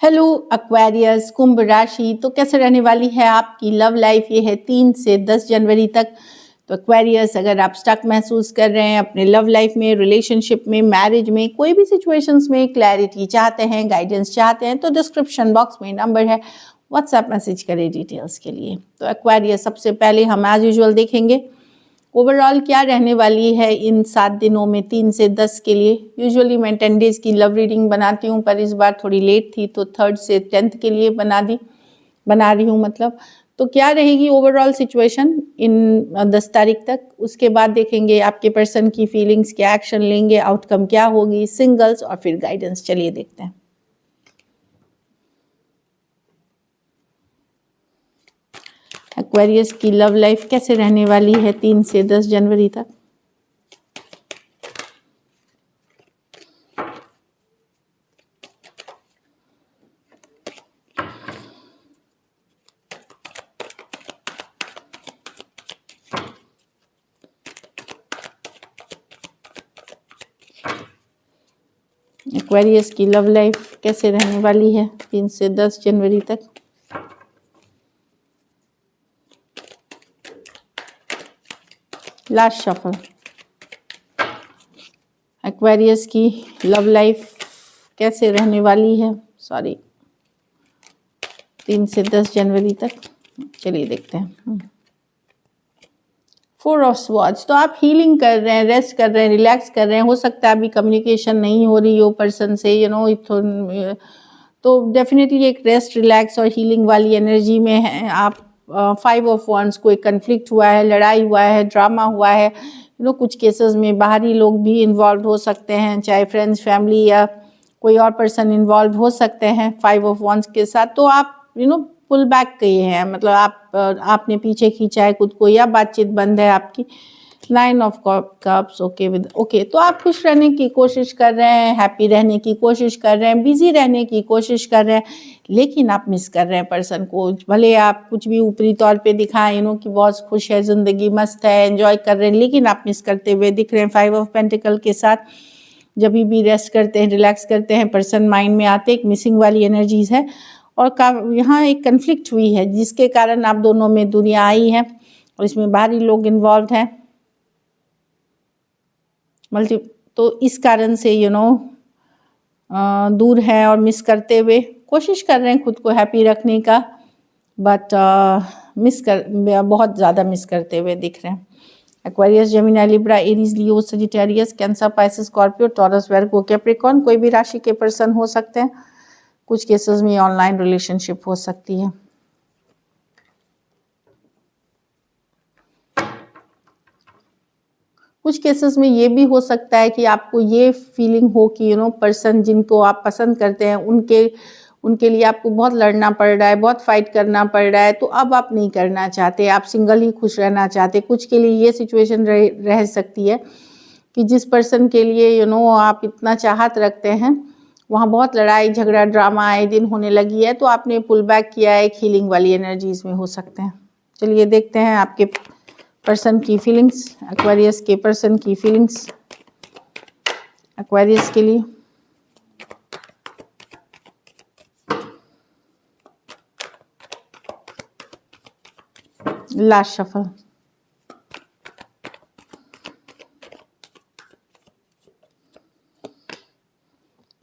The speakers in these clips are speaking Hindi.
हेलो एक्वेरियस कुंभ राशि, तो कैसे रहने वाली है आपकी लव लाइफ। ये है 3 से 10 जनवरी तक। तो एक्वेरियस, अगर आप स्टक महसूस कर रहे हैं अपने लव लाइफ में, रिलेशनशिप में, मैरिज में, कोई भी सिचुएशंस में क्लैरिटी चाहते हैं, गाइडेंस चाहते हैं, तो डिस्क्रिप्शन बॉक्स में नंबर है, व्हाट्सएप मैसेज करें डिटेल्स के लिए। तो एक्वेरियस, सबसे पहले हम एज यूजुअल देखेंगे ओवरऑल क्या रहने वाली है इन 7 दिनों में 3 से 10 के लिए। यूजुअली मैं 10 डेज़ की लव रीडिंग बनाती हूँ, पर इस बार थोड़ी लेट थी तो 3rd से 10th के लिए बना रही हूँ मतलब। तो क्या रहेगी ओवरऑल सिचुएशन इन 10 तारीख तक। उसके बाद देखेंगे आपके पर्सन की फीलिंग्स, क्या एक्शन लेंगे, आउटकम क्या होगी, सिंगल्स और फिर गाइडेंस। चलिए देखते हैं। एक्वेरियस की लव लाइफ कैसे रहने वाली है 3 से 10 जनवरी तक। एक्वेरियस की लव लाइफ कैसे रहने वाली है 3 से 10 जनवरी तक। Last shuffle. एक्वेरियस की लव लाइफ कैसे रहने वाली है 3 से 10 जनवरी तक। चलिए देखते हैं। 4 ऑफ स्वॉर्ड्स, तो आप हीलिंग कर रहे हैं, रेस्ट कर रहे हैं, रिलैक्स कर रहे हैं। हो सकता है अभी कम्युनिकेशन नहीं हो रही हो पर्सन से, तो डेफिनेटली एक रेस्ट, रिलैक्स और हीलिंग वाली एनर्जी में है आप। 5 ऑफ वॉन्ड्स, कोई कन्फ्लिक्ट हुआ है, लड़ाई हुआ है, ड्रामा हुआ है। कुछ केसेस में बाहरी लोग भी इन्वॉल्व हो सकते हैं, चाहे फ्रेंड्स, फैमिली या कोई और पर्सन इन्वॉल्व हो सकते हैं 5 ऑफ वॉन्ड्स के साथ। तो आप पुल बैक किए हैं, मतलब आपने पीछे खींचा है खुद को, या बातचीत बंद है आपकी। 9 ऑफ कप्स, ओके। तो आप खुश रहने की कोशिश कर रहे हैं, हैप्पी रहने की कोशिश कर रहे हैं, बिजी रहने की कोशिश कर रहे हैं, लेकिन आप मिस कर रहे हैं पर्सन को। भले आप कुछ भी ऊपरी तौर पे दिखाएं कि बहुत खुश है, ज़िंदगी मस्त है, एंजॉय कर रहे हैं, लेकिन आप मिस करते हुए दिख रहे हैं 5 ऑफ पेंटिकल के साथ। जब भी रेस्ट करते हैं, रिलैक्स करते हैं, पर्सन माइंड में आते, एक मिसिंग वाली एनर्जीज है। और यहाँ एक कन्फ्लिक्ट हुई है जिसके कारण आप दोनों में दूरियां आई हैं, और इसमें बाहरी लोग इन्वॉल्व हैं तो इस कारण से दूर हैं और मिस करते हुए कोशिश कर रहे हैं खुद को हैप्पी रखने का, बट बहुत ज़्यादा मिस करते हुए दिख रहे हैं। Aquarius, Gemini, Libra, Aries, Leo, Sagittarius, Cancer, Pisces, Scorpio, Taurus, Virgo, Capricorn, कोई भी राशि के पर्सन हो सकते हैं। कुछ केसेस में ऑनलाइन रिलेशनशिप हो सकती है। कुछ केसेस में ये भी हो सकता है कि आपको ये फीलिंग हो कि पर्सन जिनको आप पसंद करते हैं उनके लिए आपको बहुत लड़ना पड़ रहा है, बहुत फाइट करना पड़ रहा है, तो अब आप नहीं करना चाहते, आप सिंगल ही खुश रहना चाहते। कुछ के लिए ये सिचुएशन रह सकती है कि जिस पर्सन के लिए आप इतना चाहत रखते हैं, वहाँ बहुत लड़ाई झगड़ा ड्रामा आए दिन होने लगी है, तो आपने पुल बैक किया है। एक हीलिंग वाली एनर्जीज में हो सकते हैं। चलिए देखते हैं आपके पर्सन की फीलिंग्स, एक्वेरियस के पर्सन की फीलिंग्स एक्वेरियस के लिए। Last shuffle.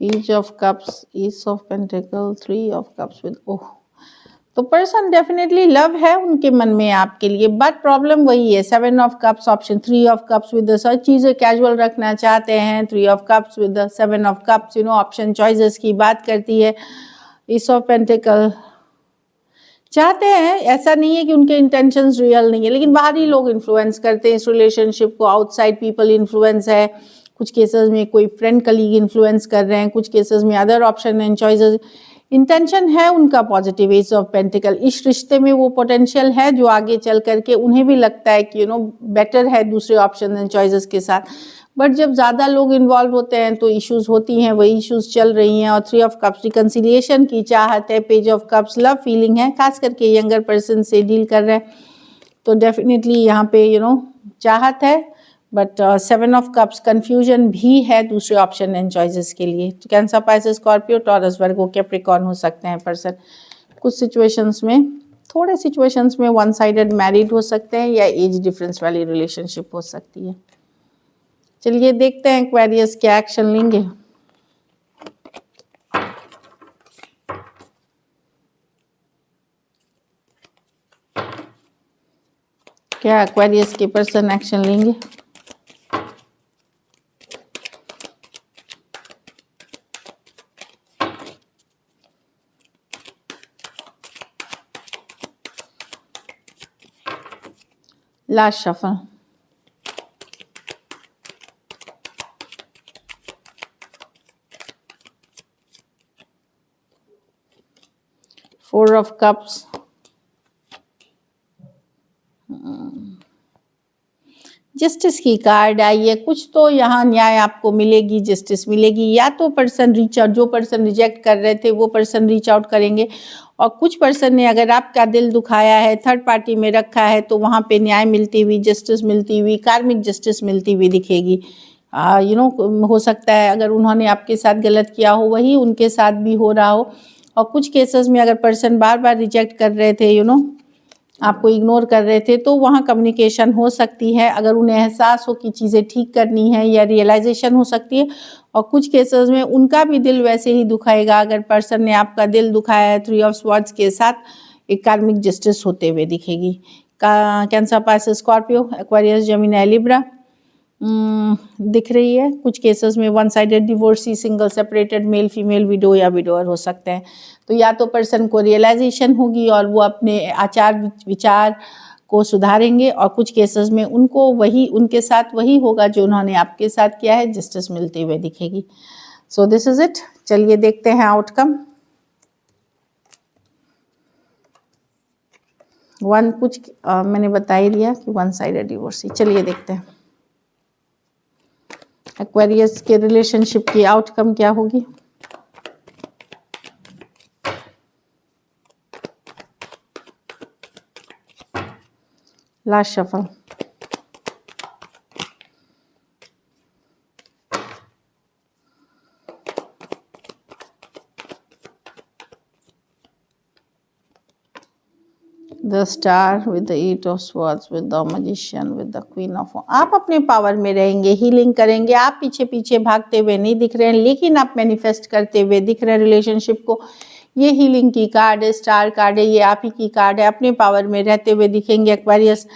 Page of Cups, Ace of Pentacles, 3 of Cups with तो पर्सन डेफिनेटली लव है उनके मन में आपके लिए, बट प्रॉब्लम वही है 7 of cups option, 3 of cups with सब चीज़ें कैजुअल रखना चाहते हैं। 3 of cups with 7 of cups option choices की बात करती है। एस ऑफ पेंटिकल चाहते हैं, ऐसा नहीं है कि उनके इंटेंशंस रियल नहीं है, लेकिन बाहरी लोग इन्फ्लुएंस करते हैं इस रिलेशनशिप को। आउटसाइड पीपल इन्फ्लुएंस है, कुछ केसेस में कोई फ्रेंड कलीग इन्फ्लुएंस कर रहे हैं, कुछ केसेस में other option and choices. Intention है उनका पॉजिटिव, एस ऑफ पेंटिकल। इस रिश्ते में वो पोटेंशियल है जो आगे चल करके उन्हें भी लगता है कि बेटर है दूसरे ऑप्शन एंड चॉइसेस के साथ। बट जब ज़्यादा लोग इन्वॉल्व होते हैं तो इश्यूज होती हैं, वही इश्यूज चल रही हैं। और 3 ऑफ कप्स रिकन्सिलिएशन की चाहत है। Page of cups love feeling है, खास करके यंगर पर्सन से डील कर रहे हैं तो डेफिनेटली यहाँ पे चाहत है, बट 7 ऑफ कप्स कन्फ्यूजन भी है दूसरे ऑप्शन एंड चॉइसेस के लिए। तो cancer, Pisces, Scorpio, Taurus, Virgo, Capricorn हो सकते हैं पर्सन। कुछ सिचुएशंस में, थोड़े सिचुएशंस में वन साइडेड मैरिड हो सकते हैं या एज डिफरेंस वाली रिलेशनशिप हो सकती है। चलिए देखते हैं एक्वेरियस क्या एक्शन लेंगे। क्या एक्वेरियस के पर्सन एक्शन लेंगे? Last shuffle. Four of cups, justice की कार्ड आई है। कुछ तो यहाँ न्याय आपको मिलेगी, जस्टिस मिलेगी। या तो पर्सन रीच आउट, जो पर्सन रिजेक्ट कर रहे थे वो पर्सन रीच आउट करेंगे, और कुछ पर्सन ने अगर आपका दिल दुखाया है, थर्ड पार्टी में रखा है, तो वहाँ पे न्याय मिलती हुई, जस्टिस मिलती हुई, कार्मिक जस्टिस मिलती हुई दिखेगी। हो सकता है अगर उन्होंने आपके साथ गलत किया हो वही उनके साथ भी हो रहा हो। और कुछ केसेस में अगर पर्सन बार बार रिजेक्ट कर रहे थे, आपको इग्नोर कर रहे थे, तो वहाँ कम्युनिकेशन हो सकती है अगर उन्हें एहसास हो कि चीज़ें ठीक करनी है, या रियलाइजेशन हो सकती है। और कुछ केसेस में उनका भी दिल वैसे ही दुखाएगा अगर पर्सन ने आपका दिल दुखाया है। 3 ऑफ स्वॉर्ड्स के साथ एक कार्मिक जस्टिस होते हुए दिखेगी। Cancer, Pisces, Scorpio, Aquarius, Gemini, Libra दिख रही है। कुछ केसेस में one sided divorcee, single, separated, male female, window या विडोअर हो सकते हैं। तो या तो पर्सन को रियलाइजेशन होगी और वो अपने आचार विचार को सुधारेंगे, और कुछ केसेस में उनके साथ वही होगा जो उन्होंने आपके साथ किया है, जस्टिस मिलते हुए दिखेगी। So this is it. चलिए देखते हैं आउटकम। मैंने बता ही दिया कि वन साइडेड डिवोर्सी। चलिए देखते हैं एक्वेरियस के रिलेशनशिप की आउटकम क्या होगी। Last shuffle. The star with the 8 of swords, with the magician, with the queen of. आप अपने पावर में रहेंगे, हीलिंग करेंगे। आप पीछे पीछे भागते हुए नहीं दिख रहे हैं, लेकिन आप मैनिफेस्ट करते हुए दिख रहे हैं रिलेशनशिप को। ये हीलिंग की कार्ड है, स्टार कार्ड है, ये आप ही की कार्ड है। अपने पावर में रहते हुए दिखेंगे एक्वेरियस।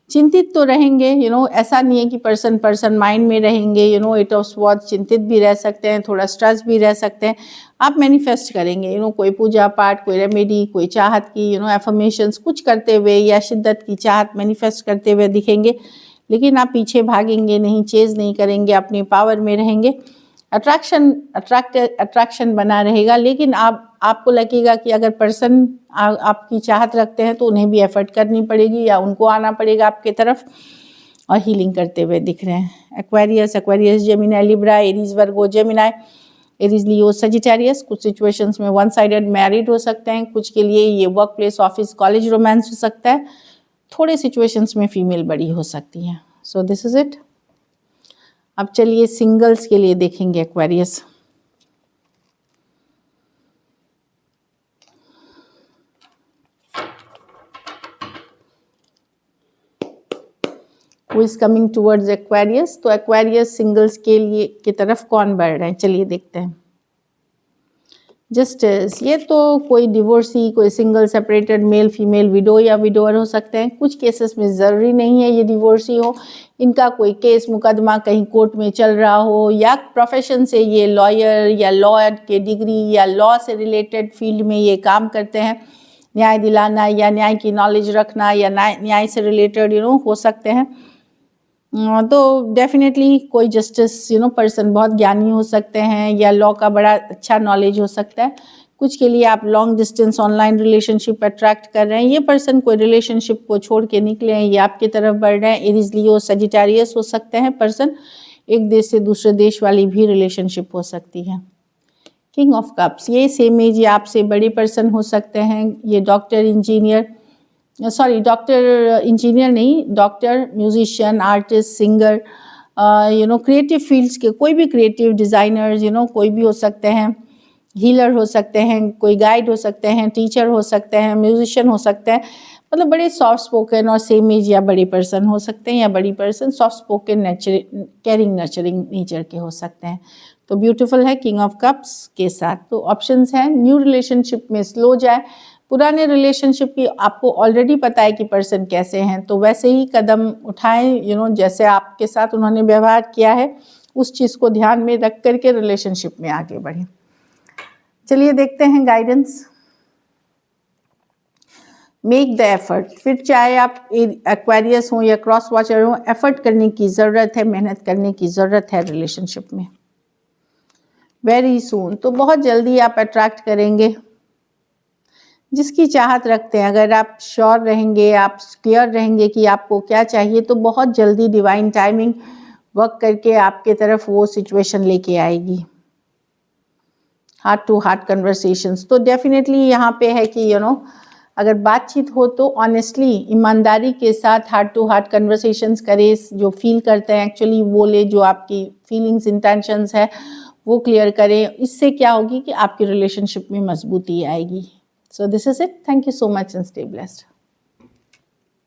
चिंतित तो रहेंगे, ऐसा नहीं है कि पर्सन माइंड में रहेंगे। 8 ऑफ स्वॉर्ड्स, चिंतित भी रह सकते हैं, थोड़ा स्ट्रेस भी रह सकते हैं। आप मैनिफेस्ट करेंगे, कोई पूजा पाठ, कोई रेमेडी, कोई चाहत की, एफर्मेशंस कुछ करते हुए, या शिद्दत की चाहत मैनिफेस्ट करते हुए दिखेंगे। लेकिन आप पीछे भागेंगे नहीं, चेज नहीं करेंगे, अपने पावर में रहेंगे। अट्रैक्शन बना रहेगा, लेकिन आपको लगेगा कि अगर पर्सन आपकी चाहत रखते हैं तो उन्हें भी एफर्ट करनी पड़ेगी, या उनको आना पड़ेगा आपके तरफ, और हीलिंग करते हुए दिख रहे हैं। एक्वेरियस, जेमिनी, लिब्रा, एरीज, वर्गो, जेमिनी, एरीज, लियो, सजिटेरियस। कुछ सिचुएशंस में वन साइडेड मैरिड हो सकते हैं, कुछ के लिए ये work place, office, college romance हो सकता है। थोड़े सिचुएशंस में फीमेल बड़ी हो सकती हैं। So this is it. अब चलिए सिंगल्स के लिए देखेंगे Aquarius. Who is coming towards Aquarius? तो एक्वेरियस सिंगल्स के लिए की तरफ कौन बढ़ रहे हैं, चलिए देखते हैं। जस्टिस, ये तो कोई डिवोर्सी, कोई single, separated, male female, window या विडोअर हो सकते हैं। कुछ केसेस में ज़रूरी नहीं है ये डिवोर्सी हो, इनका कोई केस मुकदमा कहीं कोर्ट में चल रहा हो, या प्रोफेशन से ये लॉयर या लॉ के डिग्री या लॉ से रिलेटेड फील्ड में ये काम करते हैं। न्याय दिलाना या न्याय की नॉलेज रखना या न्याय से रिलेटेड हो सकते हैं। तो डेफिनेटली कोई जस्टिस पर्सन बहुत ज्ञानी हो सकते हैं, या लॉ का बड़ा अच्छा नॉलेज हो सकता है। कुछ के लिए आप long distance online relationship attract कर रहे हैं। ये पर्सन कोई रिलेशनशिप को छोड़ के निकले हैं, ये आपकी तरफ बढ़ रहे हैं। एरीज, लियो, सजिटेरियस हो सकते हैं पर्सन। एक देश से दूसरे देश वाली भी रिलेशनशिप हो सकती है। किंग ऑफ कप्स, ये सेम एज या आपसे बड़े पर्सन हो सकते हैं। ये डॉक्टर, इंजीनियर नहीं, doctor, musician, artist, singer, creative fields के कोई भी क्रिएटिव डिज़ाइनर्स कोई भी हो सकते हैं, हीलर हो सकते हैं, कोई गाइड हो सकते हैं, टीचर हो सकते हैं, म्यूजिशियन हो सकते हैं, मतलब बड़े सॉफ्ट स्पोकन और सेम एज या बड़ी पर्सन हो सकते हैं, या बड़ी person soft spoken caring nurturing nature के हो सकते हैं। तो ब्यूटीफुल है किंग ऑफ कप्स के साथ। तो ऑप्शंस हैं, न्यू रिलेशनशिप में स्लो जाए, पुराने रिलेशनशिप की आपको ऑलरेडी पता है कि पर्सन कैसे हैं, तो वैसे ही कदम उठाएं, जैसे आपके साथ उन्होंने व्यवहार किया है उस चीज़ को ध्यान में रख करके रिलेशनशिप में आगे बढ़ें। चलिए देखते हैं गाइडेंस। मेक द एफर्ट, फिर चाहे आप एक्वेरियस हो या क्रॉस वॉचर हो, एफर्ट करने की ज़रूरत है, मेहनत करने की ज़रूरत है रिलेशनशिप में। वेरी सून, तो बहुत जल्दी आप अट्रैक्ट करेंगे जिसकी चाहत रखते हैं। अगर आप श्योर रहेंगे, आप क्लियर रहेंगे कि आपको क्या चाहिए, तो बहुत जल्दी डिवाइन टाइमिंग वर्क करके आपके तरफ वो सिचुएशन लेके आएगी। हार्ट टू हार्ट कन्वर्सेशंस, तो डेफिनेटली यहाँ पे है कि अगर बातचीत हो तो ऑनेस्टली, ईमानदारी के साथ हार्ट टू हार्ट कन्वर्सेशंस करें, जो फील करते हैं एक्चुअली बोले, जो आपकी फीलिंग्स इंटेंशंस है वो क्लियर करें। इससे क्या होगी कि आपकी रिलेशनशिप में मजबूती आएगी। So this is it, thank you so much and stay blessed.